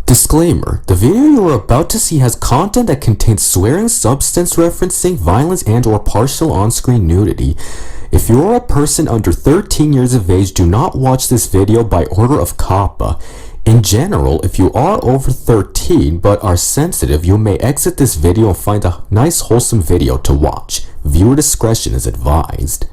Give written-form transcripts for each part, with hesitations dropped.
Disclaimer: the video you are about to see has content that contains swearing, substance referencing, violence, and/or partial on-screen nudity. If you are a person under 13 years of age, do not watch this video by order of COPPA. In general, if you are over 13 but are sensitive, you may exit this video and find a nice wholesome video to watch. Viewer discretion is advised.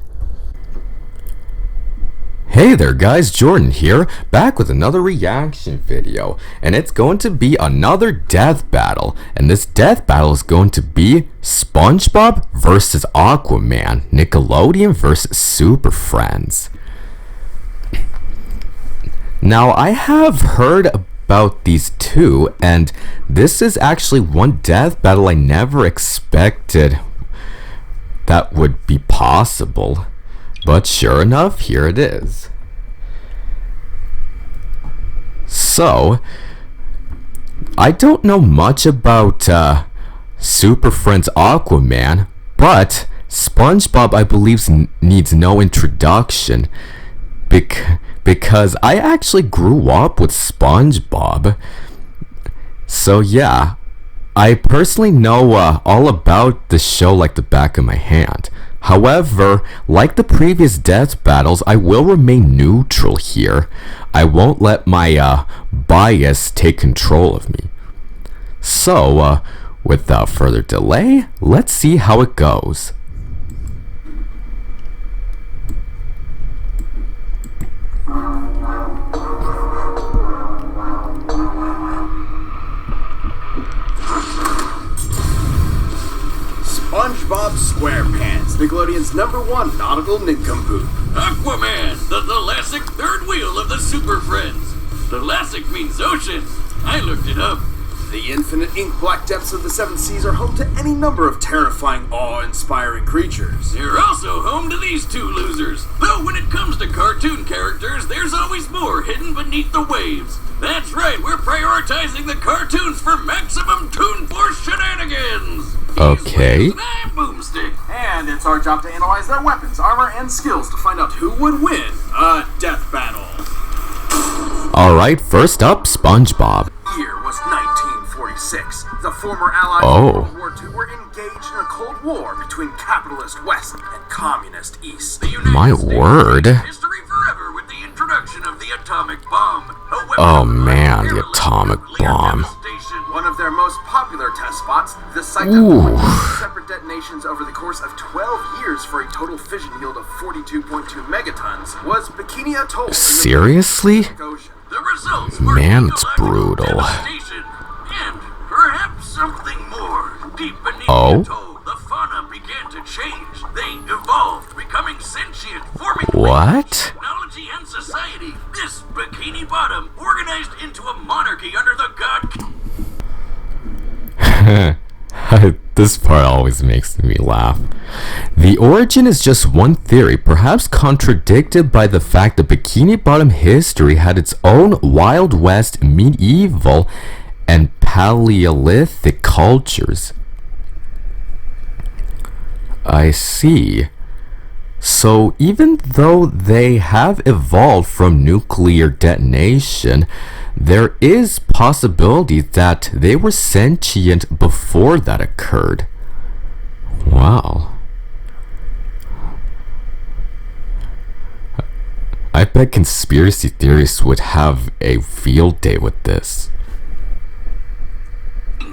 Hey there guys, Jordan here, back with another reaction video, and it's going to be another death battle, and this death battle is going to be SpongeBob versus Aquaman, Nickelodeon versus Super Friends. Now, I have heard about these two, and this is actually one death battle I never expected that would be possible. But sure enough, here it is. So, I don't know much about Super Friends Aquaman, but SpongeBob I believe needs no introduction because I actually grew up with SpongeBob. So yeah, I personally know all about the show like the back of my hand. However, like the previous death battles, I will remain neutral here. I won't let my bias take control of me. So, without further delay, let's see how it goes. SpongeBob SquarePants, Nickelodeon's #1 nautical nincompoop. Aquaman, the thalassic third wheel of the Super Friends. Thalassic means ocean. I looked it up. The infinite ink-black depths of the seven seas are home to any number of terrifying, awe-inspiring creatures. They're also home to these two losers. Though when it comes to cartoon characters, there's always more hidden beneath the waves. That's right, we're prioritizing the cartoons for maximum Toon Force shenanigans. Okay. Boomstick. And it's our job to analyze their weapons, armor, and skills to find out who would win a death battle. Alright, first up, SpongeBob. Year was 1946. The former allies Oh. of World War II were engaged in a Cold War between capitalist West and communist East. The United My States word. made history forever with the introduction of the atomic bomb. A weapon Oh of man, the perilous atomic nuclear bomb. devastation. One of their most popular test spots, the site Ooh. of 14 separate detonations over the course of 12 years for a total fission yield of 42.2 megatons, was Bikini Atoll. in the Seriously? Pacific Ocean. The results were Man, it's ecological brutal. devastation, and perhaps something more. Deep beneath Oh? the atoll, the fauna began to change. They evolved, becoming sentient, forming What? technology and society. This Bikini Bottom organized into a monarchy under the god. This part always makes me laugh. The origin is just one theory, perhaps contradicted by the fact that Bikini Bottom history had its own Wild West, medieval, and Paleolithic cultures. I see. So even though they have evolved from nuclear detonation, there is possibility that they were sentient before that occurred. Wow. I bet conspiracy theorists would have a field day with this.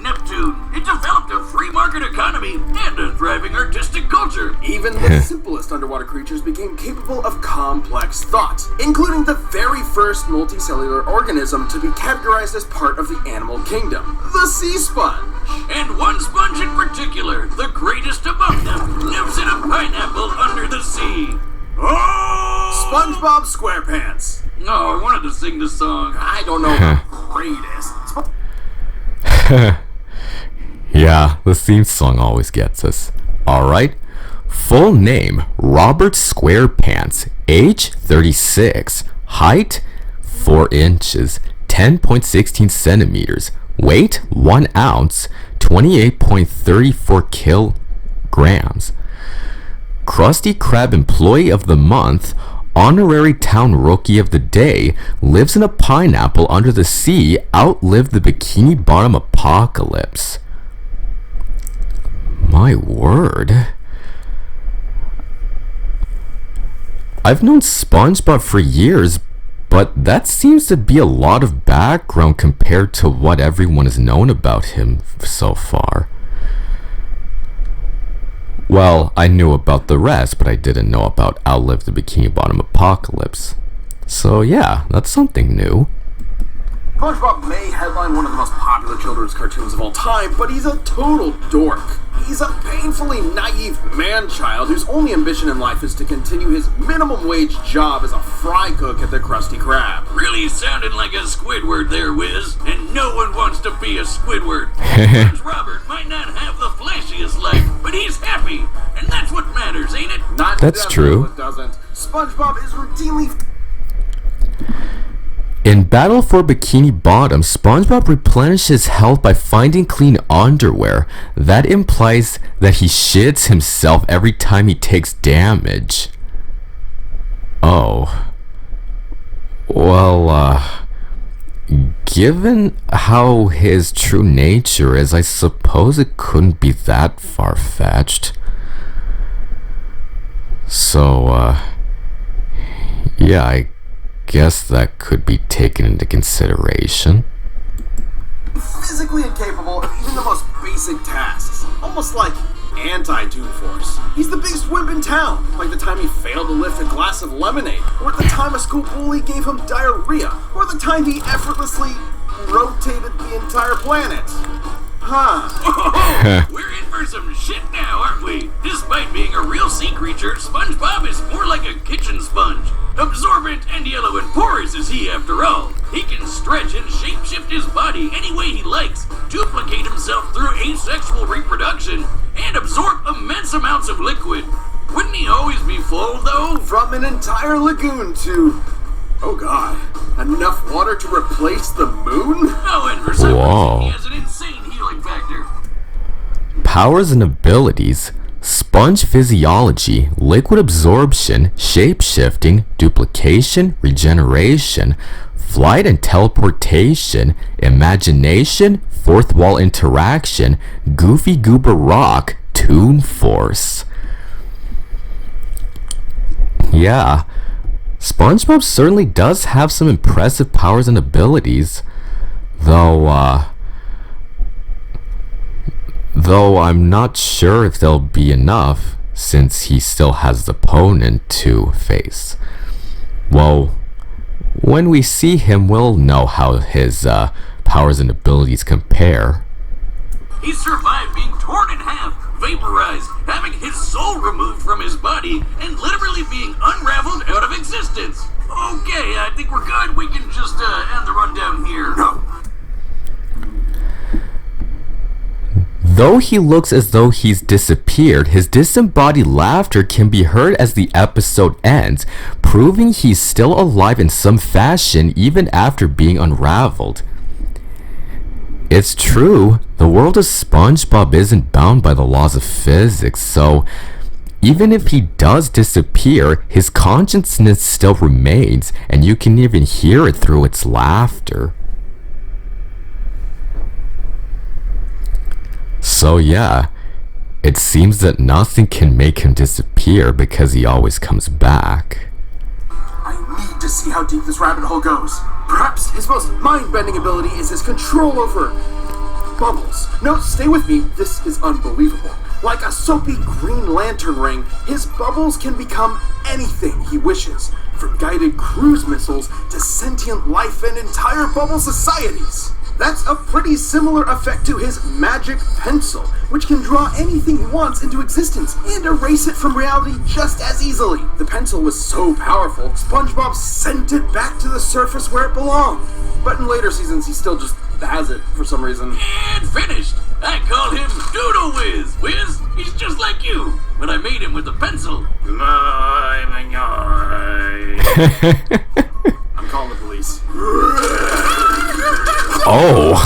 Neptune. It developed a free market economy and a thriving artistic culture. Even the simplest underwater creatures became capable of complex thought, including the very first multicellular organism to be categorized as part of the animal kingdom, the sea sponge. And one sponge in particular, the greatest among them, lives in a pineapple under the sea. Oh! SpongeBob SquarePants. No, I wanted to sing the song. I don't know the greatest. Yeah, the theme song always gets us. Alright. Full name, Robert SquarePants. Age, 36. Height, 4 inches. 10.16 centimeters. Weight, 1 ounce. 28.34 kilograms. Krusty Krab Employee of the Month, honorary town rookie of the day, lives in a pineapple under the sea, outlived the Bikini Bottom apocalypse. My word. I've known SpongeBob for years, but that seems to be a lot of background compared to what everyone has known about him so far. Well, I knew about the rest, but I didn't know about Outlive the Bikini Bottom Apocalypse. So yeah, that's something new. SpongeBob may headline one of the most popular children's cartoons of all time, but he's a total dork. He's a painfully naive man-child whose only ambition in life is to continue his minimum wage job as a fry cook at the Krusty Krab. Really sounded like a Squidward there, Wiz, and no one wants to be a Squidward. Prince Robert might not have the flashiest life, but he's happy, and that's what matters, ain't it? Not That's true. It doesn't. SpongeBob is routinely... In Battle for Bikini Bottom, SpongeBob replenishes health by finding clean underwear. That implies that he shits himself every time he takes damage. Oh. Well, given how his true nature is, I suppose it couldn't be that far-fetched. So, yeah, I guess that could be taken into consideration. Physically incapable of even the most basic tasks. Almost like anti-Toon Force. He's the biggest wimp in town, like the time he failed to lift a glass of lemonade, or the time a school bully gave him diarrhea, or the time he effortlessly rotated the entire planet. Oh, we're in for some shit now, aren't we? Despite being a real sea creature, SpongeBob is more like a kitchen sponge. Absorbent and yellow and porous is he, after all. He can stretch and shapeshift his body any way he likes, duplicate himself through asexual reproduction, and absorb immense amounts of liquid. Wouldn't he always be full, though? From an entire lagoon to... oh god, enough water to replace the moon? Oh, and for some Whoa. reason he has an insane healing factor. Powers and abilities: sponge physiology, liquid absorption, shape-shifting, duplication, regeneration, flight and teleportation, imagination, fourth wall interaction, goofy goober rock, Toon Force. Yeah, SpongeBob certainly does have some impressive powers and abilities, though I'm not sure if they'll be enough, since he still has the opponent to face. Well, when we see him, we'll know how his powers and abilities compare. He survived being torn in half, vaporized, having his soul removed from his body, and literally being unraveled out of existence. Okay, I think we're good. We can just end the rundown here. No. Though he looks as though he's disappeared, his disembodied laughter can be heard as the episode ends, proving he's still alive in some fashion even after being unraveled. It's true, the world of SpongeBob isn't bound by the laws of physics, so even if he does disappear, his consciousness still remains, and you can even hear it through its laughter. So yeah, it seems that nothing can make him disappear because he always comes back. I need to see how deep this rabbit hole goes. Perhaps his most mind-bending ability is his control over... bubbles. No, stay with me. This is unbelievable. Like a soapy Green Lantern ring, his bubbles can become anything he wishes. From guided cruise missiles to sentient life and entire bubble societies. That's a pretty similar effect to his magic pencil, which can draw anything he wants into existence and erase it from reality just as easily. The pencil was so powerful, SpongeBob sent it back to the surface where it belonged. But in later seasons, he still just has it for some reason. And finished. I call him Doodle Whiz. Whiz, he's just like you, but I made him with a pencil. I'm calling the police. Oh!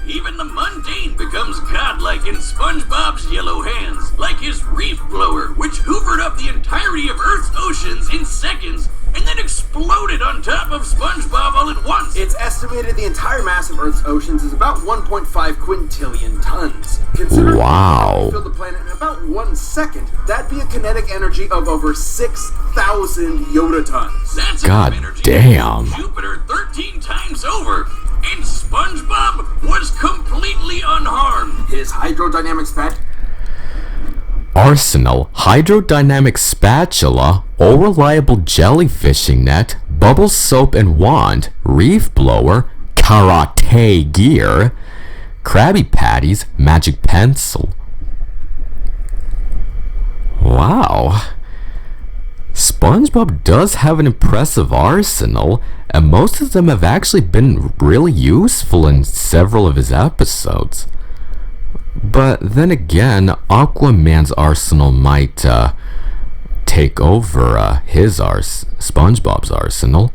Even the mundane becomes godlike in SpongeBob's yellow hands, like his reef blower, which hoovered up the entirety of Earth's oceans in seconds and then exploded on top of SpongeBob all at once. It's estimated the entire mass of Earth's oceans is about 1.5 quintillion tons. Considering Wow. we fill the planet in about 1 second, that'd be a kinetic energy of over 6,000 yotatons. That's God enough energy damn. to Jupiter 13 times over. And SpongeBob was completely unharmed. His hydrodynamic spat Arsenal, hydrodynamic spatula, all reliable jellyfishing net, bubble soap and wand, reef blower, karate gear, Krabby Patties, magic pencil. Wow. SpongeBob does have an impressive arsenal, and most of them have actually been really useful in several of his episodes. But then again, Aquaman's arsenal might take over SpongeBob's arsenal.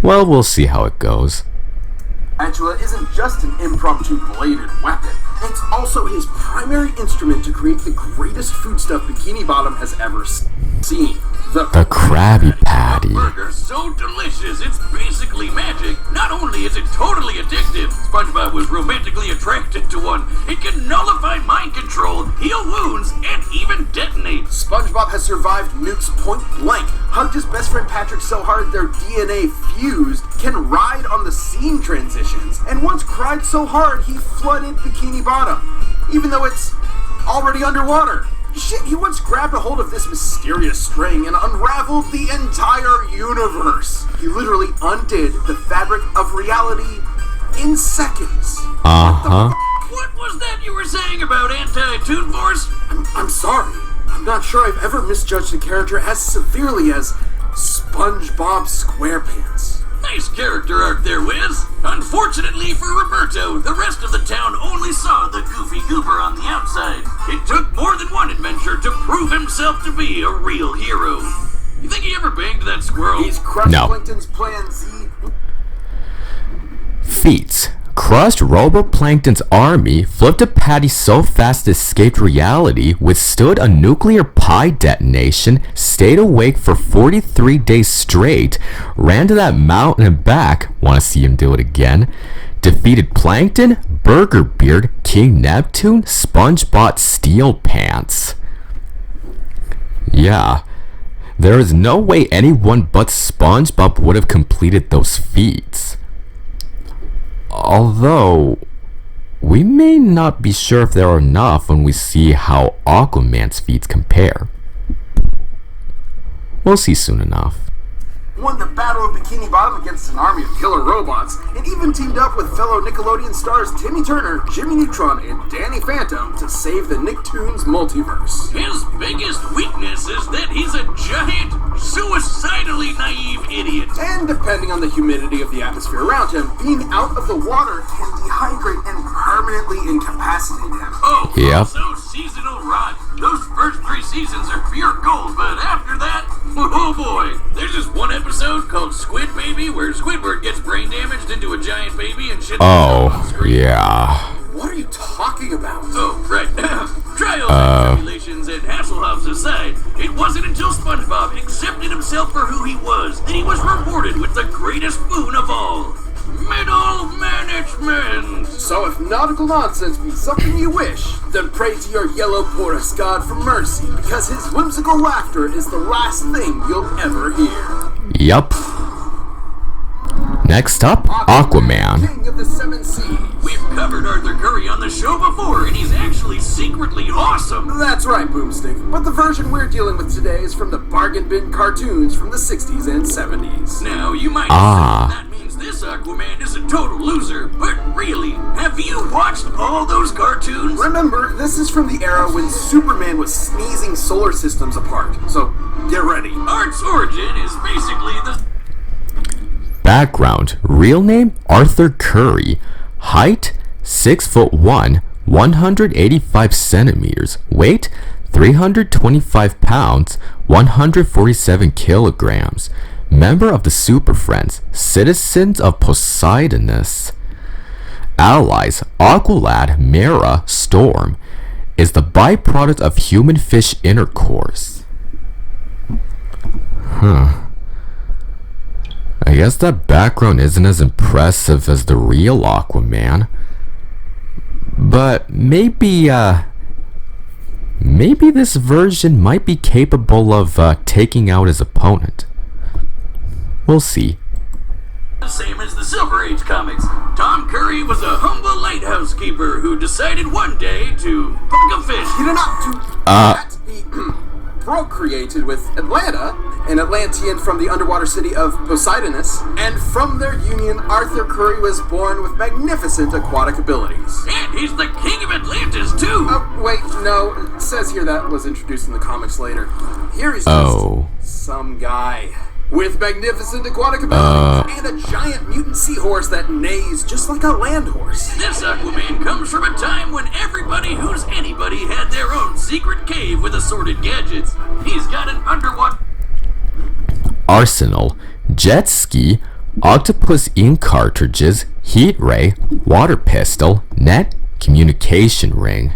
Well, we'll see how it goes. spatula isn't just an impromptu bladed weapon. It's also his primary instrument to create the greatest foodstuff Bikini Bottom has ever seen. The Krabby Patty. Burger so delicious, it's basically magic. Not only is it totally addictive, SpongeBob was romantically attracted to one. It can nullify mind control, heal wounds, and even detonate. SpongeBob has survived nukes point blank, hugged his best friend Patrick so hard their DNA fused, can ride on the scene transitions, and once cried so hard he flooded Bikini Bottom, even though it's already underwater. Shit, he once grabbed a hold of this mysterious string and unraveled the entire universe. He literally undid the fabric of reality in seconds. Uh-huh. What was that you were saying about anti-Toon Force? I'm sorry. I'm not sure I've ever misjudged a character as severely as SpongeBob SquarePants. Nice character arc there, Wiz. Unfortunately for Roberto, the rest of the town only saw the goofy goober on the outside. It took more than one adventure to prove himself to be a real hero. You think he ever banged that squirrel? He's crushed No. Plankton's Plan Z. Feats. Crushed Roboplankton's army, flipped a patty so fast it escaped reality, withstood a nuclear pie detonation, stayed awake for 43 days straight, ran to that mountain and back, wanna see him do it again, defeated Plankton, Burger Beard, King Neptune, SpongeBob Steel Pants. Yeah, there is no way anyone but SpongeBob would have completed those feats. Although, we may not be sure if there are enough when we see how Aquaman's feats compare. We'll see soon enough. Won the Battle of Bikini Bottom against an army of killer robots, and even teamed up with fellow Nickelodeon stars Timmy Turner, Jimmy Neutron, and Danny Phantom to save the Nicktoons multiverse. His biggest weakness is that he's a giant, suicidally naive idiot. And depending on the humidity of the atmosphere around him, being out of the water can dehydrate and permanently incapacitate him. Oh, Yep. also seasonal rot. Those first 3 seasons are pure gold, but after that, oh boy. There's this one episode called Squid Baby where Squidward gets brain damaged into a giant baby and shit on Oh, screen. yeah. What are you talking about? Oh, right. Trial simulations and Hasselhoff's aside, it wasn't until SpongeBob accepted himself for who he was that he was rewarded with the greatest boon of all. Middle management! So if nautical nonsense be something you wish, then pray to your yellow porous god for mercy, because his whimsical laughter is the last thing you'll ever hear. Yup. Next up, Aquaman. King of the Seven Seas. We've covered Arthur Curry on the show before, and he's actually secretly awesome. That's right, Boomstick. But the version we're dealing with today is from the bargain bin cartoons from the 60s and 70s. Now, you might Ah. say that means this Aquaman is a total loser, but really, have you watched all those cartoons? Remember, this is from the era when Superman was sneezing solar systems apart. So, get ready. Art's origin is basically the Background. Real name, Arthur Curry. Height, 6'1", 185 centimeters. Weight, 325 pounds, 147 kilograms. Member of the Super Friends, Citizens of Poseidonus. allies, Aqualad, Mera, Storm, is the byproduct of human-fish intercourse. I guess that background isn't as impressive as the real Aquaman. But maybe this version might be capable of taking out his opponent. We'll see. The same as the Silver Age comics. Tom Curry was a humble lighthouse keeper who decided one day to fuck a fish. He did not do that. He procreated with Atlanta, an Atlantean from the underwater city of Poseidonus, and from their union, Arthur Curry was born with magnificent aquatic abilities. And he's the king of Atlantis, too. Oh, wait, no. It says here that was introduced in the comics later. Here he's Oh. just some guy with magnificent aquatic abilities and a giant mutant seahorse that neighs just like a land horse. This Aquaman comes from a time when everybody who's anybody had their own secret cave with assorted gadgets. He's got an underwater Arsenal, jet ski, octopus ink cartridges, heat ray, water pistol, net, communication ring.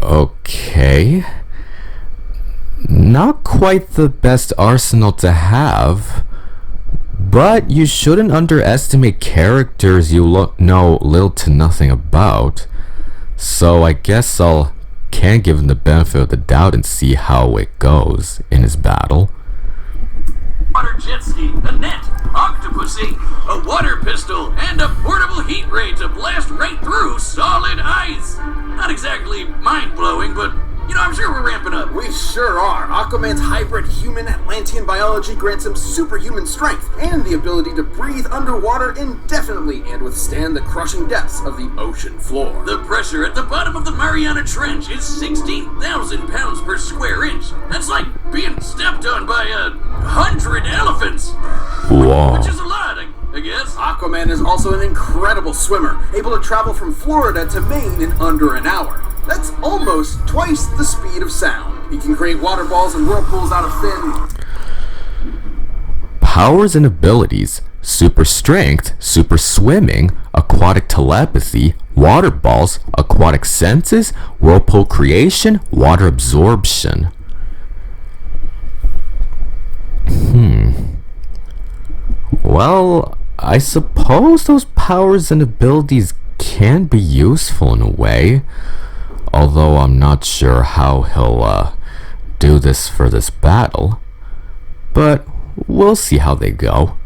Okay. Not quite the best arsenal to have, but you shouldn't underestimate characters you know little to nothing about. So I guess can give him the benefit of the doubt and see how it goes in his battle. water jet ski, a net, octopus ink, a water pistol, and a portable heat ray to blast right through solid ice. Not exactly mind-blowing, but I'm sure we're ramping up. We sure are. Aquaman's hybrid human Atlantean biology grants him superhuman strength and the ability to breathe underwater indefinitely and withstand the crushing depths of the ocean floor. The pressure at the bottom of the Mariana Trench is 16,000 pounds per square inch. That's like being stepped on by 100 elephants. Whoa. Which is a lot, I guess. Aquaman is also an incredible swimmer, able to travel from Florida to Maine in under an hour. That's almost twice the speed of sound. He can create water balls and whirlpools out of thin... Powers and abilities: super strength, super swimming, aquatic telepathy, water balls, aquatic senses, whirlpool creation, water absorption. Well, I suppose those powers and abilities can be useful in a way. Although I'm not sure how he'll do this for this battle. But we'll see how they go.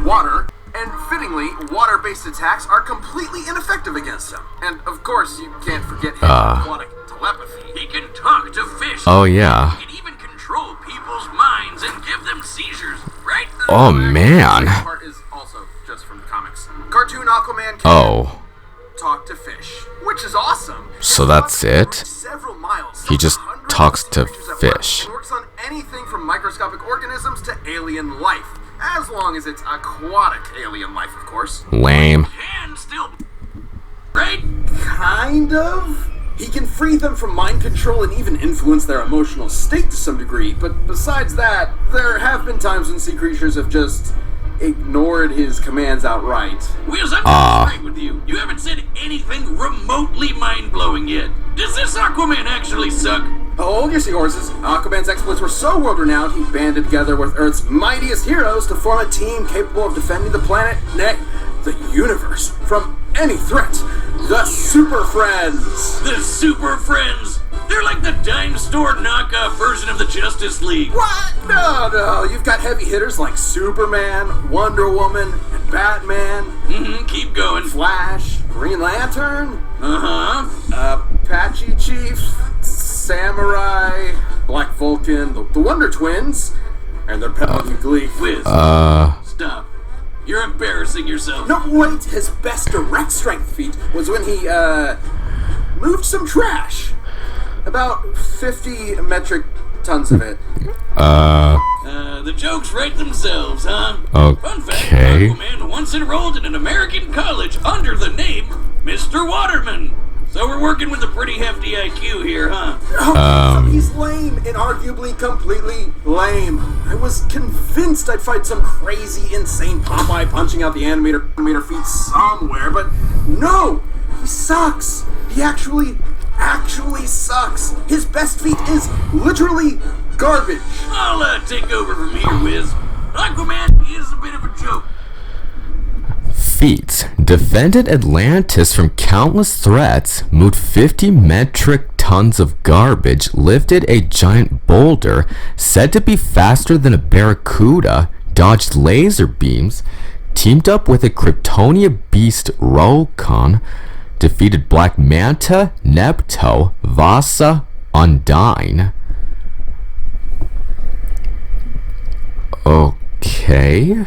Water, and fittingly, water-based attacks are completely ineffective against him. And of course, you can't forget his aquatic telepathy. He can talk to fish. Oh yeah. He can even control people's minds and give them seizures, right? Oh man. This part is also just from the comics. Cartoon Aquaman can talk to fish, which is awesome. So that's it? Several miles, He just hundreds talks of to creatures at fish. once, and works on anything from microscopic organisms to alien life, as long as it's aquatic alien life, of course. Lame. Can still, right? Kind of. He can free them from mind control and even influence their emotional state to some degree, but besides that, there have been times when sea creatures have just ignored his commands outright. Wheels, I'm straight with you. You haven't said anything remotely mind-blowing yet. Does this Aquaman actually suck? Hold your seahorses. Aquaman's exploits were so world-renowned, he banded together with Earth's mightiest heroes to form a team capable of defending the planet, nay, the universe, from any threat. The Super Friends! The Super Friends! They're like the dime store knockoff version of the Justice League. What? No, you've got heavy hitters like Superman, Wonder Woman, and Batman. Keep going. Flash, Green Lantern, Uh-huh. Apache Chief, Samurai, Black Vulcan, the Wonder Twins, and their pet monkey Gleek. Wiz. Stop. You're embarrassing yourself. No, wait, his best direct strength feat was when he, moved some trash. About 50 metric tons of it. The jokes write themselves, huh? Okay. Fun fact, Aquaman once enrolled in an American college under the name Mr. Waterman. So we're working with a pretty hefty IQ here, huh? So he's lame, inarguably completely lame. I was convinced I'd fight some crazy, insane Popeye punching out the animator feet somewhere, but no! He sucks! He actually sucks! His best feat is literally garbage! I'll take over from here, Wiz. Aquaman is a bit of a joke. Feats defended Atlantis from countless threats, moved 50 metric tons of garbage, lifted a giant boulder said to be faster than a barracuda, dodged laser beams, teamed up with a Kryptonia beast Rokon, defeated Black Manta, Nepto, Vasa, Undyne. Okay.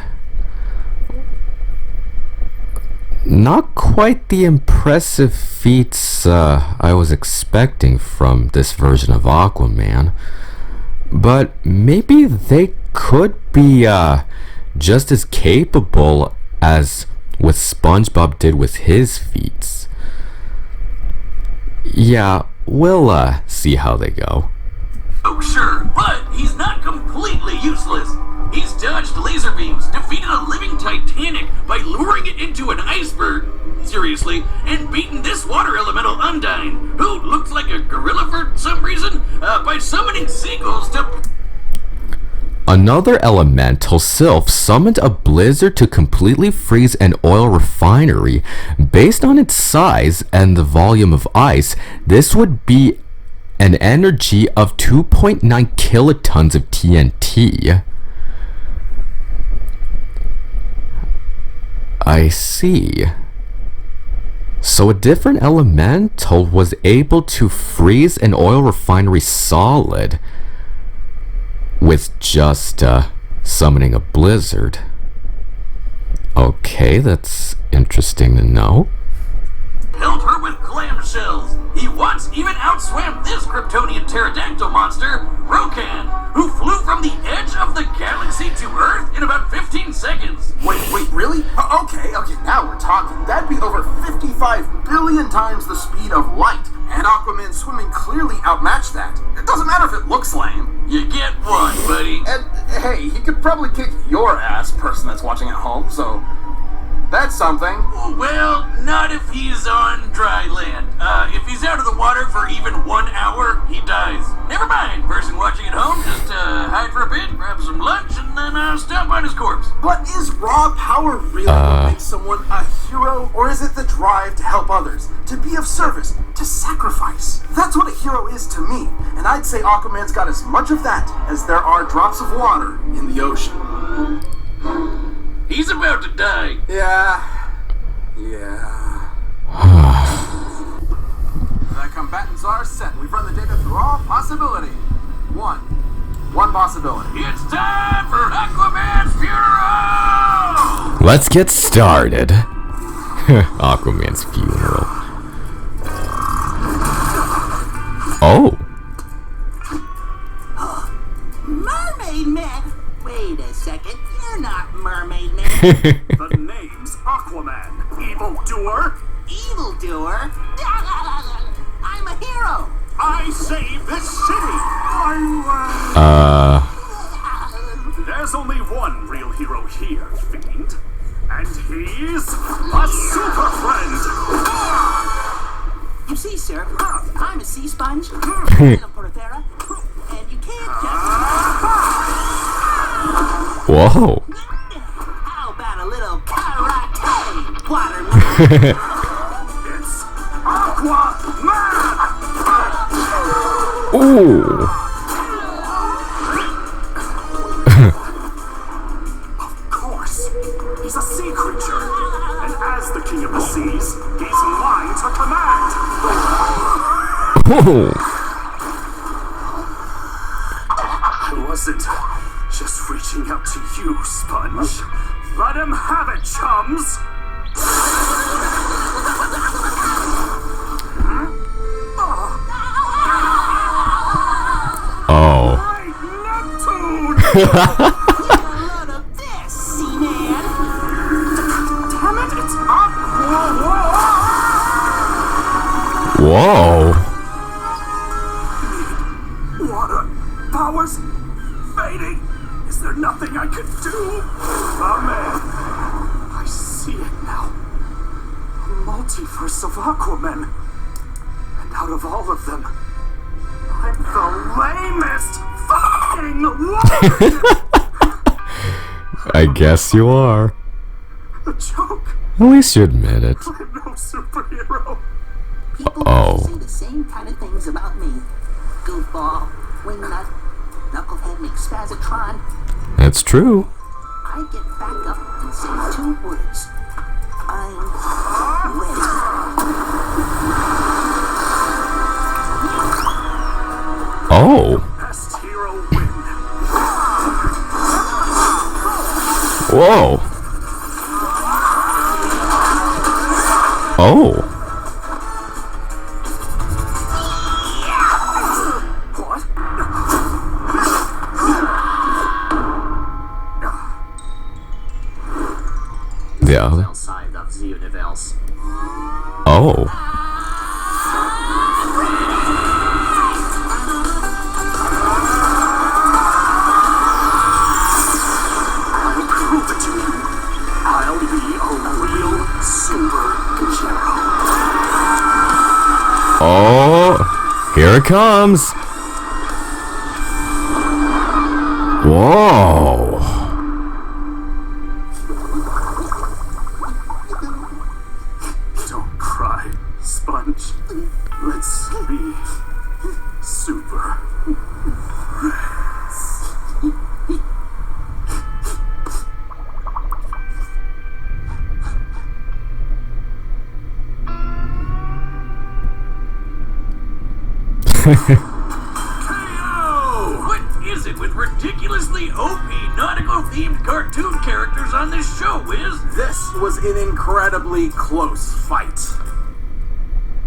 Not quite the impressive feats I was expecting from this version of Aquaman, but maybe they could be just as capable as what SpongeBob did with his feats. Yeah, we'll see how they go. Oh, sure, but he's not completely useless. He's dodged laser beams, defeated a living Titanic by luring it into an iceberg, seriously, and beaten this water elemental Undyne, who looks like a gorilla for some reason, by summoning seagulls to... Another elemental, Sylph, summoned a blizzard to completely freeze an oil refinery. Based on its size and the volume of ice, this would be an energy of 2.9 kilotons of TNT. I see. So a different elemental was able to freeze an oil refinery solid with just summoning a blizzard. Okay, that's interesting to know. Held her with clamshells. He once even outswam this Kryptonian pterodactyl monster, Rokon, who flew from the edge of the galaxy to Earth in about 15 seconds. Wait, really? Okay, now we're talking. That'd be over 55 billion times the speed of light, and Aquaman swimming clearly outmatched that. It doesn't matter if it looks lame. You get one, buddy. And hey, he could probably kick your ass, person that's watching at home, so that's something. Well, not if he's on dry land. If he's out of the water for even 1 hour, he dies. Never mind, person watching at home, just hide for a bit, grab some lunch, and then stomp on his corpse. But is raw power really what makes someone a hero, or is it the drive to help others, to be of service, to sacrifice? That's what a hero is to me, and I'd say Aquaman's got as much of that as there are drops of water in the ocean. He's about to die. Yeah. The combatants are set. We've run the data through all possibility. One possibility. It's time for Aquaman's funeral! Let's get started. Aquaman's funeral. Oh. Mermaid Man? Wait a second, you're not Mermaid Man. The name's Aquaman, evildoer. Evildoer? I'm a hero. I saved this city. There's only one real hero here, Fiend. And he's a super friend. You see, sir, I'm a sea sponge, and a porthera, and you can't just... Whoa. How about a little karate, waterman? It's Aquaman! Ooh. Of course, he's a sea creature. And as the king of the seas, he's mine to command. Oh. I wasn't just reaching out to you, Sponge. Let him have it, chums! Oh. Right, Neptune! Get a load of this, Seaman. Damn it, it's Aqua! Whoa. Water powers fading. Is there nothing I could do? Amen. I see it now. A multiverse of Aquaman. And out of all of them, I'm the lamest fucking one! I guess you are. A joke. At least you admit it. I'm no superhero. People Oh. say the same kind of things about me. Goofball, wingnut, knucklehead, McSpazatron. That's true. I get back up and say 2 words. I'm ready. Oh. Best hero win. Whoa. Oh. What? The other. Outside of the universe. Oh. I'll prove it to you. I'll be a real superhero. Oh. Here it comes. Whoa. Don't cry, Sponge. Let's be super. KO! What is it with ridiculously OP nautical-themed cartoon characters on this show, Wiz? This was an incredibly close fight.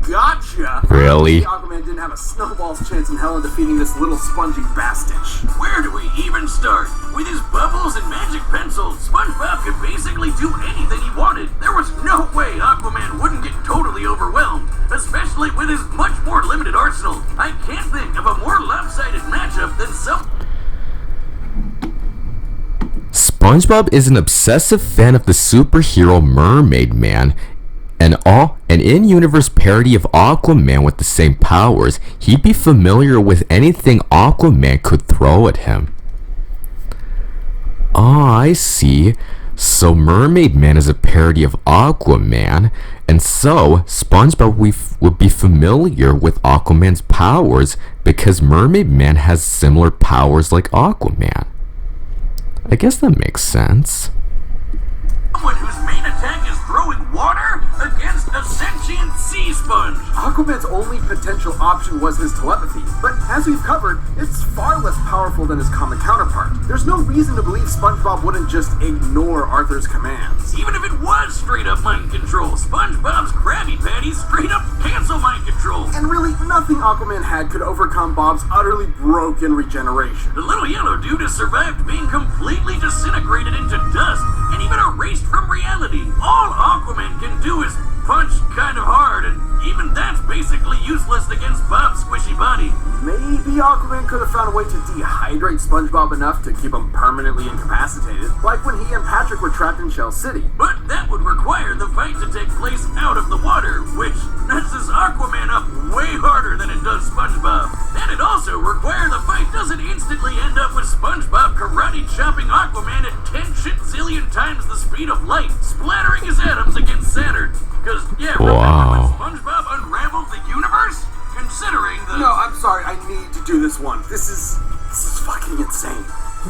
Gotcha! Really? Aquaman didn't have a snowball's chance in hell in defeating this little spongy bastich. Where do we even start? With his bubbles and magic pencils, SpongeBob could basically do anything he wanted. There was no way Aquaman wouldn't get totally overwhelmed, especially with his much more limited arsenal. I can't think of a more lopsided matchup than some... SpongeBob is an obsessive fan of the superhero Mermaid Man, and an in-universe parody of Aquaman with the same powers. He'd be familiar with anything Aquaman could throw at him. Ah, I see. So Mermaid Man is a parody of Aquaman, and so SpongeBob would be familiar with Aquaman's powers because Mermaid Man has similar powers like Aquaman. I guess that makes sense. Someone whose main attack is throwing water against a sentient sea sponge. Aquaman's only potential option was his telepathy, but as we've covered, it's far less powerful than his comic counterpart. There's no reason to believe SpongeBob wouldn't just ignore Arthur's commands. Even if it was straight up mind control, SpongeBob's Krabby Patties straight up cancel mind control. And really, nothing Aquaman had could overcome Bob's utterly broken regeneration. The little yellow dude has survived being completely disintegrated into dust and even erased from reality. All Aquaman can do is punch kind of hard, and even that's basically useless against Bob's squishy body. Maybe Aquaman could have found a way to dehydrate SpongeBob enough to keep him permanently incapacitated, like when he and Patrick were trapped in Shell City. But that would require the fight to take place out of the water, which messes Aquaman up way harder than it does SpongeBob. And it also requires the fight doesn't instantly end up with SpongeBob karate chopping Aquaman at 10 zillion times the speed of light, splattering his atoms against Saturn. Cause yeah, Wow. remember when SpongeBob unraveled the universe? Considering the... No, I'm sorry, I need to do this one. This is fucking insane.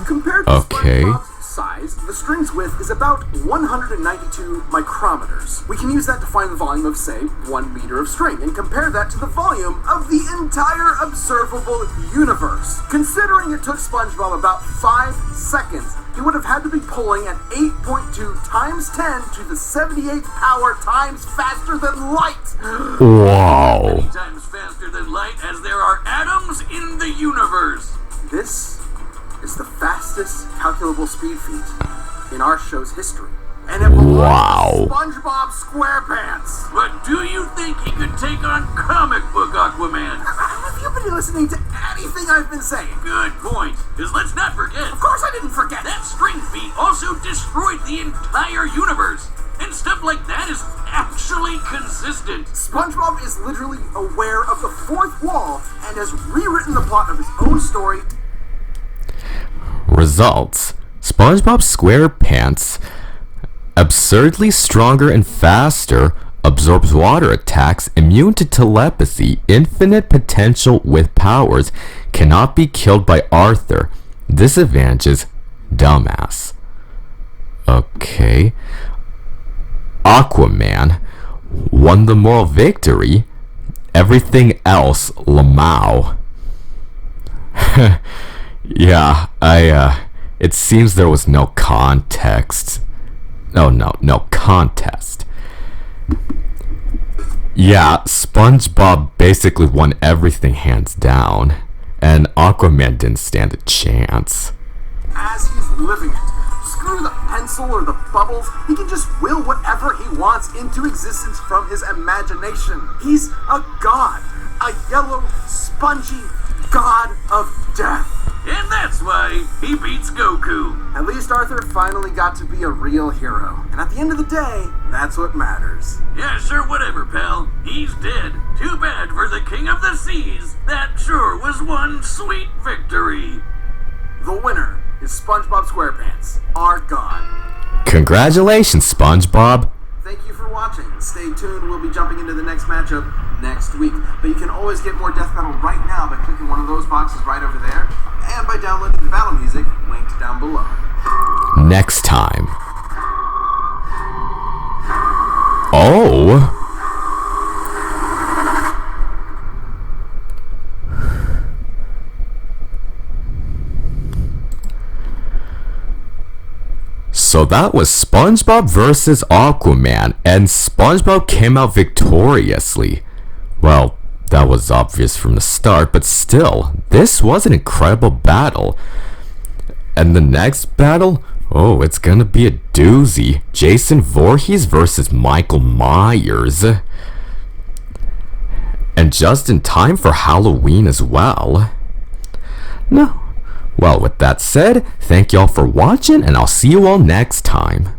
Compared to Okay. SpongeBob's size, the string's width is about 192 micrometers. We can use that to find the volume of, say, 1 meter of string, and compare that to the volume of the entire observable universe. Considering it took SpongeBob about 5 seconds, he would have had to be pulling at 8.2 times 10 to the 78th power times faster than light. Wow. Many times faster than light as there are atoms in the universe. This is the fastest calculable speed feat in our show's history. And it belongs Wow. to SpongeBob SquarePants. But do you think he could take on comic book Aquaman? Have you been listening to anything I've been saying? Good point. Because let's not forget, Of course I didn't forget. that string feat also destroyed the entire universe. And stuff like that is actually consistent. SpongeBob is literally aware of the fourth wall and has rewritten the plot of his own story. Results: SpongeBob SquarePants, absurdly stronger and faster, absorbs water attacks, immune to telepathy, infinite potential with powers, cannot be killed by Arthur. Disadvantages: dumbass. Okay. Aquaman won the moral victory. Everything else, Lamau. Yeah, it seems there was no context. No contest. Yeah, SpongeBob basically won everything hands down, and Aquaman didn't stand a chance. As he's living it. Screw the pencil or the bubbles. He can just will whatever he wants into existence from his imagination. He's a god. A yellow, spongy god of death. And that's why he beats Goku. At least Arthur finally got to be a real hero. And at the end of the day, that's what matters. Yeah, sure, whatever, pal. He's dead. Too bad for the King of the Seas. That sure was one sweet victory. The winner is SpongeBob SquarePants, our god. Congratulations, SpongeBob. Thank you for watching. Stay tuned. We'll be jumping into the next matchup next week. But you can always get more Death Metal right now by clicking one of those boxes right over there and by downloading the battle music linked down below. Next time. Oh. So that was SpongeBob versus Aquaman, and SpongeBob came out victoriously. Well, that was obvious from the start, but still, this was an incredible battle. And the next battle? Oh, it's gonna be a doozy. Jason Voorhees versus Michael Myers. And just in time for Halloween as well. No. Well, with that said, thank y'all for watching, and I'll see you all next time.